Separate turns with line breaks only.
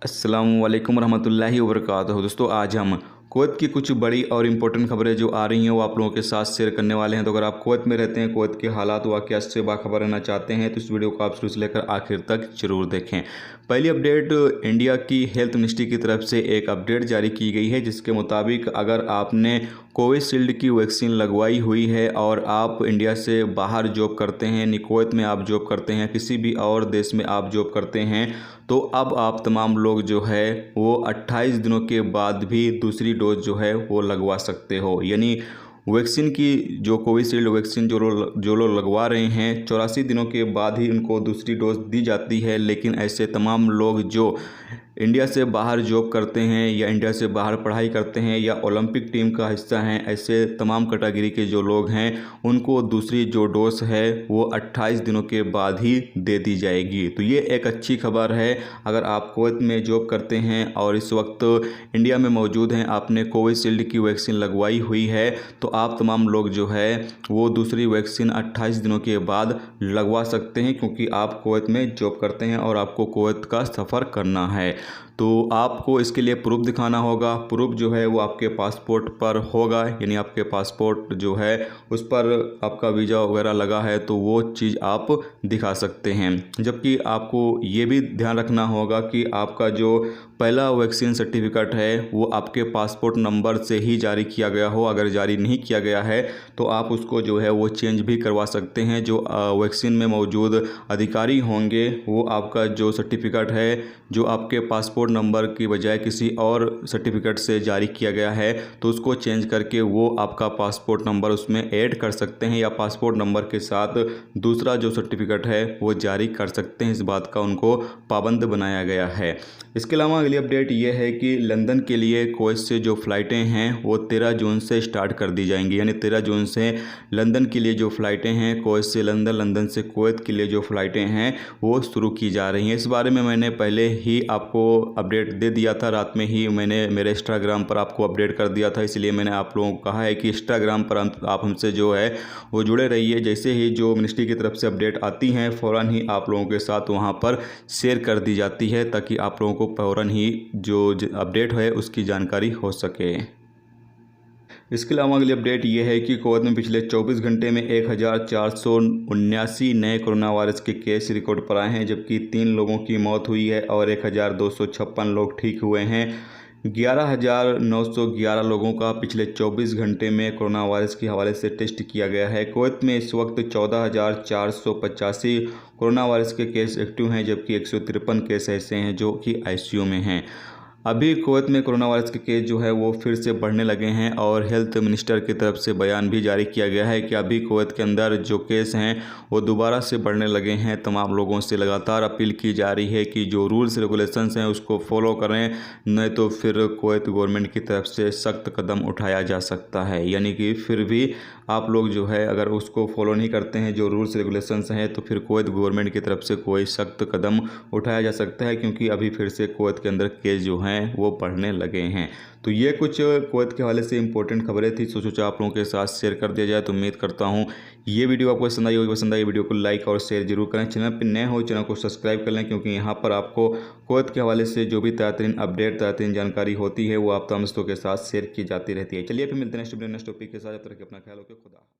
अस्सलामु अलैकुम रहमतुल्लाहि व बरकातहू। दोस्तों, आज हम कुवैत की कुछ बड़ी और इम्पोर्टेंट खबरें जो आ रही हैं वो आप लोगों के साथ शेयर करने वाले हैं। तो अगर आप कुवैत में रहते हैं, कुवैत के हालात वाक़यात से बाखबर रहना चाहते हैं तो इस वीडियो को आप शुरू से लेकर आखिर तक जरूर देखें। पहली अपडेट, इंडिया की हेल्थ मिनिस्ट्री की तरफ से एक अपडेट जारी की गई है जिसके मुताबिक अगर आपने कोविशील्ड की वैक्सीन लगवाई हुई है और आप इंडिया से बाहर जॉब करते हैं, यानी कुवैत में आप जॉब करते हैं, किसी भी और देश में आप जॉब करते हैं, तो अब आप तमाम लोग जो है वो 28 दिनों के बाद भी दूसरी डोज जो है वो लगवा सकते हो। यानी वैक्सीन की जो कोविशील्ड वैक्सीन जो लोग लगवा रहे हैं 84 दिनों के बाद ही उनको दूसरी डोज दी जाती है। लेकिन ऐसे तमाम लोग जो इंडिया से बाहर जॉब करते हैं या इंडिया से बाहर पढ़ाई करते हैं या ओलंपिक टीम का हिस्सा हैं, ऐसे तमाम कैटेगरी के जो लोग हैं उनको दूसरी जो डोज है वो 28 दिनों के बाद ही दे दी जाएगी। तो ये एक अच्छी खबर है। अगर आप कुवैत में जॉब करते हैं और इस वक्त इंडिया में मौजूद हैं, आपने कोविशील्ड की वैक्सीन लगवाई हुई है, तो आप तमाम लोग जो है वो दूसरी वैक्सीन 28 दिनों के बाद लगवा सकते हैं, क्योंकि आप कुवैत में जॉब करते हैं और आपको कुवैत का सफ़र करना है। तो आपको इसके लिए प्रूफ दिखाना होगा। प्रूफ जो है वो आपके पासपोर्ट पर होगा, यानी आपके पासपोर्ट जो है उस पर आपका वीज़ा वगैरह लगा है तो वो चीज़ आप दिखा सकते हैं। जबकि आपको ये भी ध्यान रखना होगा कि आपका जो पहला वैक्सीन सर्टिफिकेट है वो आपके पासपोर्ट नंबर से ही जारी किया गया हो। अगर जारी नहीं किया गया है तो आप उसको जो है वो चेंज भी करवा सकते हैं। जो वैक्सीन में मौजूद अधिकारी होंगे वो आपका जो सर्टिफिकेट है जो आपके पासपोर्ट नंबर की बजाय किसी और सर्टिफिकेट से जारी किया गया है तो उसको चेंज करके वो आपका पासपोर्ट नंबर उसमें ऐड कर सकते हैं, या पासपोर्ट नंबर के साथ दूसरा जो सर्टिफिकेट है वो जारी कर सकते हैं। इस बात का उनको पाबंद बनाया गया है। इसके अलावा अगली अपडेट ये है कि लंदन के लिए कुवैत से जो फ़्लाइटें हैं वो 13 जून से स्टार्ट कर दी जाएंगी। यानी 13 जून से लंदन के लिए जो फ़्लाइटें हैं, कुवैत से लंदन, लंदन से कुवैत के लिए जो फ़्लाइटें हैं वो शुरू की जा रही हैं। इस बारे में मैंने पहले ही आपको अपडेट दे दिया था। रात में ही मैंने मेरे इंस्टाग्राम पर आपको अपडेट कर दिया था, इसलिए मैंने आप लोगों को कहा है कि इंस्टाग्राम पर आप हमसे जो है वो जुड़े रहिए। जैसे ही जो मिनिस्ट्री की तरफ से अपडेट आती हैं फ़ौरन ही आप लोगों के साथ वहाँ पर शेयर कर दी जाती है, ताकि आप लोगों को फ़ौरन ही जो अपडेट है उसकी जानकारी हो सके। इसके अलावा अगली अपडेट ये है कि कुवैत में पिछले 24 घंटे में 1479 नए कोरोना वायरस के केस रिकॉर्ड पर आए हैं, जबकि 3 लोगों की मौत हुई है और 1256 लोग ठीक हुए हैं। 11,911 लोगों का पिछले 24 घंटे में कोरोना वायरस के हवाले से टेस्ट किया गया है। कुवैत में इस वक्त 14,485 कोरोना वायरस के केस एक्टिव हैं, जबकि 153 केस ऐसे हैं जो कि आईसीयू में हैं। अभी कुवैत में कोरोना वायरस के केस जो है वो फिर से बढ़ने लगे हैं और हेल्थ मिनिस्टर की तरफ से बयान भी जारी किया गया है कि अभी कुवैत के अंदर जो केस हैं वो दोबारा से बढ़ने लगे हैं। तमाम लोगों से लगातार अपील की जा रही है कि जो रूल्स रेगुलेशंस हैं उसको फॉलो करें, नहीं तो फिर कुवैत गवर्नमेंट की तरफ से सख्त कदम उठाया जा सकता है। यानी कि फिर भी आप लोग जो है अगर उसको फॉलो नहीं करते हैं जो रूल्स रेगुलेशंस हैं तो फिर कुवैत गवर्नमेंट की तरफ से कोई सख्त कदम उठाया जा सकता है, क्योंकि अभी फिर से कुवैत के अंदर केस जो हैं वो बढ़ने लगे हैं। तो ये कुछ कुवैत के हवाले से इंपॉर्टेंट खबरें थी, सोचा आप लोगों के साथ शेयर कर दिया जाए। तो उम्मीद करता हूँ ये वीडियो आपको पसंद आई होगी। पसंद आई वीडियो को लाइक और शेयर जरूर करें। चैनल पर नए हो चैनल को सब्सक्राइब कर लें, क्योंकि यहाँ पर आपको कुवैत के हवाले से जो भी ताज़ा अपडेट, ताज़ा जानकारी होती है वो आप तमाम दोस्तों के साथ शेयर की जाती रहती है। चलिए फिर मिलते हैं नेक्स्ट टॉपिक के साथ। जब तक अपना ख्याल रखें। खुदा।